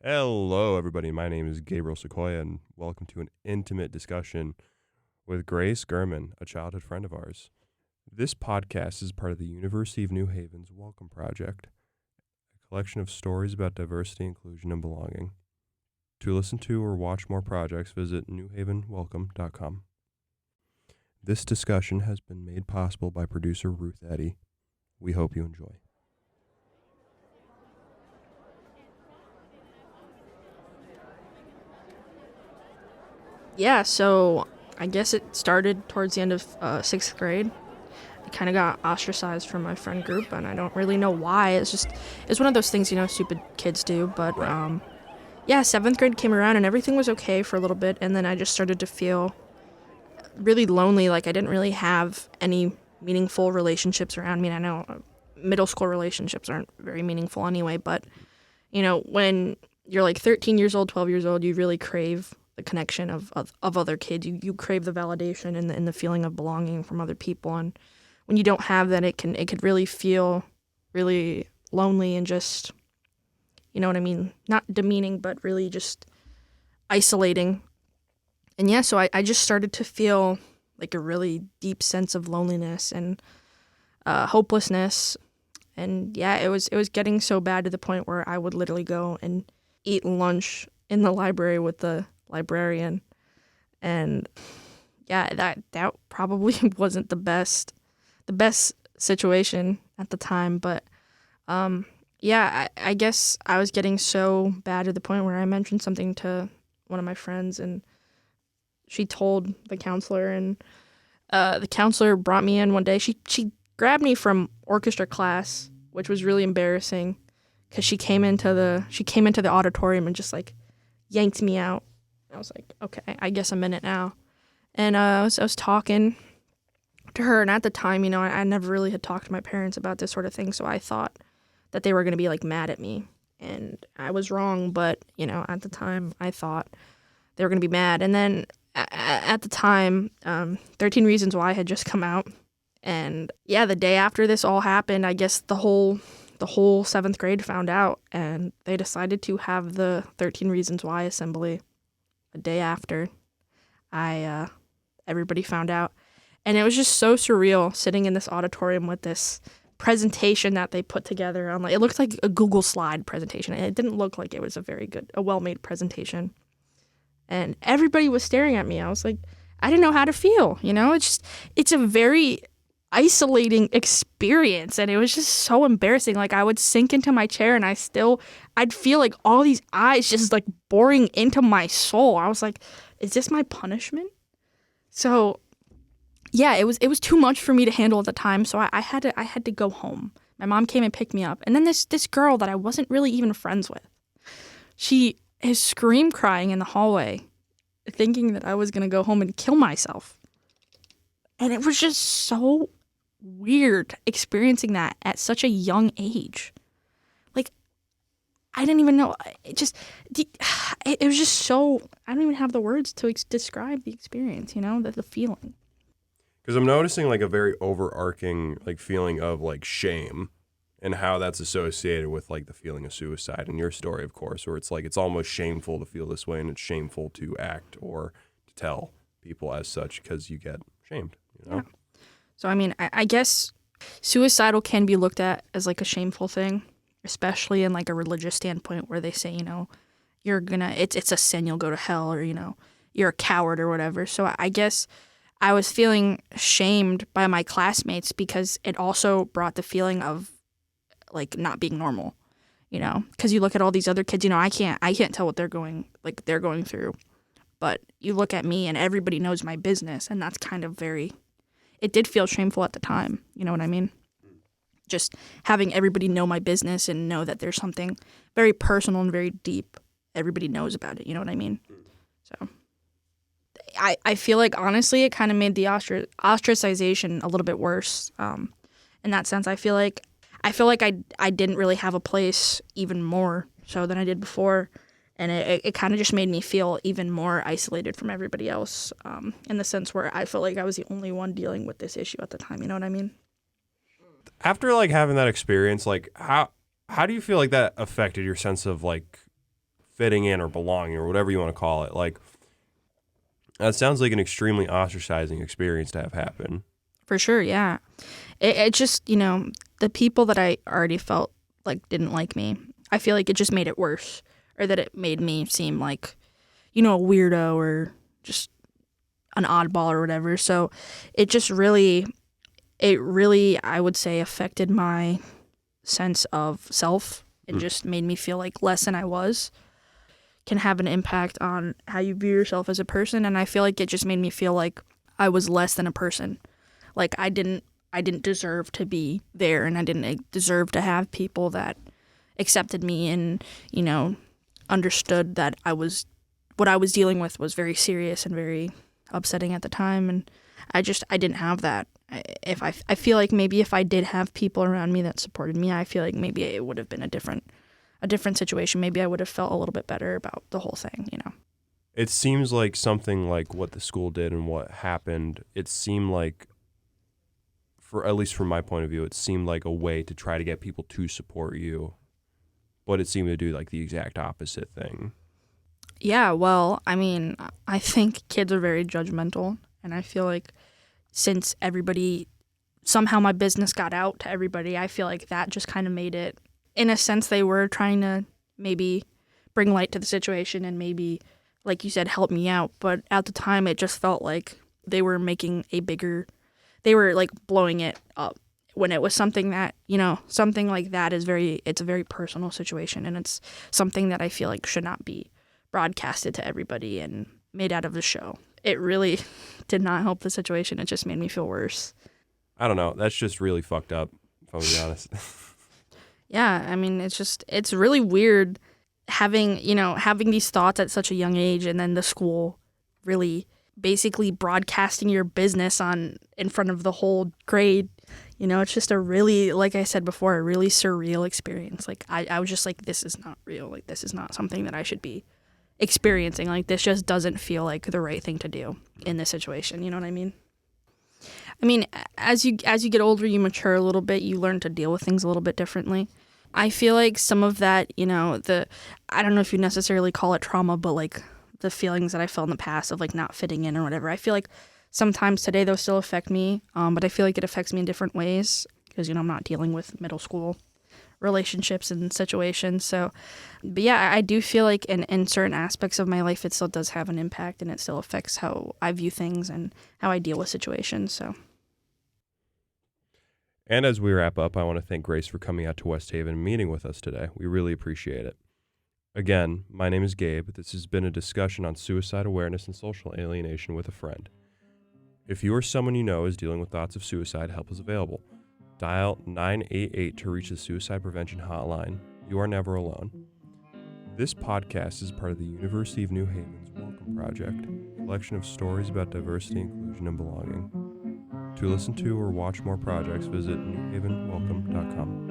Hello, everybody. My name is Gabriel Sequoia, and welcome to an intimate discussion with Grace Gurman, a childhood friend of ours. This podcast is part of the University of New Haven's Welcome Project, a collection of stories about diversity, inclusion, and belonging. To listen to or watch more projects, visit newhavenwelcome.com. This discussion has been made possible by producer Ruth Eddy. We hope you enjoy. Yeah, so I guess it started towards the end of sixth grade. I kind of got ostracized from my friend group, and I don't really know why. It's one of those things, stupid kids do. But Right. yeah, seventh grade came around, and everything was okay for a little bit, and then I just started to feel really lonely. Like I didn't really have any meaningful relationships around me. And I know middle school relationships aren't very meaningful anyway, but when you're like 13 years old, 12 years old, you really crave the connection of other kids. You crave the validation and the feeling of belonging from other people. And when you don't have that, it could really feel really lonely and just, you know what I mean? Not demeaning, but really just isolating. And yeah, so I just started to feel like a really deep sense of loneliness and hopelessness. And yeah, it was getting so bad to the point where I would literally go and eat lunch in the library with the librarian. And yeah, that probably wasn't the best situation at the time, but yeah, I guess I was getting so bad to the point where I mentioned something to one of my friends, and she told the counselor, and the counselor brought me in one day. She grabbed me from orchestra class, which was really embarrassing because she came into the auditorium and just like yanked me out. I was like, okay, I guess I'm in it now. And I was talking to her, and at the time, I never really had talked to my parents about this sort of thing, so I thought that they were going to be like mad at me, and I was wrong. But at the time, I thought they were going to be mad. And then at the time, 13 Reasons Why had just come out, and yeah, the day after this all happened, I guess the whole seventh grade found out, and they decided to have the 13 Reasons Why assembly a day after everybody found out. And it was just so surreal sitting in this auditorium with this presentation that they put together on, like, it looked like a Google slide presentation. It didn't look like it was a well-made presentation. And everybody was staring at me. I was like, I didn't know how to feel, it's a very isolating experience, and it was just so embarrassing. Like I would sink into my chair, and I'd feel like all these eyes just like boring into my soul. I was like, is this my punishment? So yeah, it was too much for me to handle at the time. So I had to go home. My mom came and picked me up, and then this girl that I wasn't really even friends with, she is scream crying in the hallway, thinking that I was gonna go home and kill myself. And it was just so weird experiencing that at such a young age. Like, I didn't even know. It was just so, I don't even have the words to describe the experience, the feeling. Because I'm noticing like a very overarching like feeling of like shame and how that's associated with like the feeling of suicide in your story, of course, where it's like it's almost shameful to feel this way, and it's shameful to act or to tell people as such because you get shamed. Yeah. So, I mean, I guess suicidal can be looked at as like a shameful thing, especially in like a religious standpoint where they say, it's a sin, you'll go to hell, or, you're a coward or whatever. So I guess I was feeling shamed by my classmates because it also brought the feeling of like not being normal, because you look at all these other kids, I can't tell what they're going through, but you look at me and everybody knows my business, and that's kind of it did feel shameful at the time. You know what I mean? Just having everybody know my business and know that there's something very personal and very deep. Everybody knows about it. You know what I mean? So I feel like, honestly, it kind of made the ostracization a little bit worse. In that sense, I feel like I didn't really have a place even more so than I did before. And it kind of just made me feel even more isolated from everybody else, in the sense where I felt like I was the only one dealing with this issue at the time. You know what I mean? After like having that experience, like how do you feel like that affected your sense of like fitting in or belonging or whatever you want to call it? Like, that sounds like an extremely ostracizing experience to have happen. For sure, yeah. It just, the people that I already felt like didn't like me, I feel like it just made it worse, or that it made me seem like, a weirdo or just an oddball or whatever. So it just really, I would say, affected my sense of self. It just made me feel like less than I was. Can have an impact on how you view yourself as a person, and I feel like it just made me feel like I was less than a person. Like I didn't deserve to be there, and I didn't deserve to have people that accepted me and, understood that what I was dealing with was very serious and very upsetting at the time, and I didn't have that. I feel like maybe if I did have people around me that supported me, I feel like maybe it would have been a different situation. Maybe I would have felt a little bit better about the whole thing, It seems like something like what the school did and what happened, it seemed like, for at least from my point of view, it seemed like a way to try to get people to support you, but it seemed to do like the exact opposite thing. Yeah, well, I mean, I think kids are very judgmental, and I feel like since somehow my business got out to everybody, I feel like that just kind of made it, in a sense, they were trying to maybe bring light to the situation and maybe, like you said, help me out. But at the time, it just felt like they were they were like blowing it up when it was something that, something like that it's a very personal situation. And it's something that I feel like should not be broadcasted to everybody and made out of the show. It really did not help the situation. It just made me feel worse. I don't know. That's just really fucked up, if I'm being honest. Yeah, I mean, it's really weird having these thoughts at such a young age, and then the school really basically broadcasting your business in front of the whole grade. It's just a really, like I said before, a really surreal experience. Like I was just like, this is not real. Like this is not something that I should be experiencing. Like this just doesn't feel like the right thing to do in this situation. You know what I mean? I mean, as you get older, you mature a little bit, you learn to deal with things a little bit differently. I feel like some of that, I don't know if you necessarily call it trauma, but like the feelings that I felt in the past of like not fitting in or whatever, I feel like sometimes today those still affect me, but I feel like it affects me in different ways because, I'm not dealing with middle school relationships and situations. So, but yeah, I do feel like in certain aspects of my life, it still does have an impact, and it still affects how I view things and how I deal with situations. So. And as we wrap up, I want to thank Grace for coming out to West Haven and meeting with us today. We really appreciate it. Again, my name is Gabe. This has been a discussion on suicide awareness and social alienation with a friend. If you or someone you know is dealing with thoughts of suicide, help is available. Dial 988 to reach the Suicide Prevention Hotline. You are never alone. This podcast is part of the University of New Haven's Welcome Project, a collection of stories about diversity, inclusion, and belonging. To listen to or watch more projects, visit newhavenwelcome.com.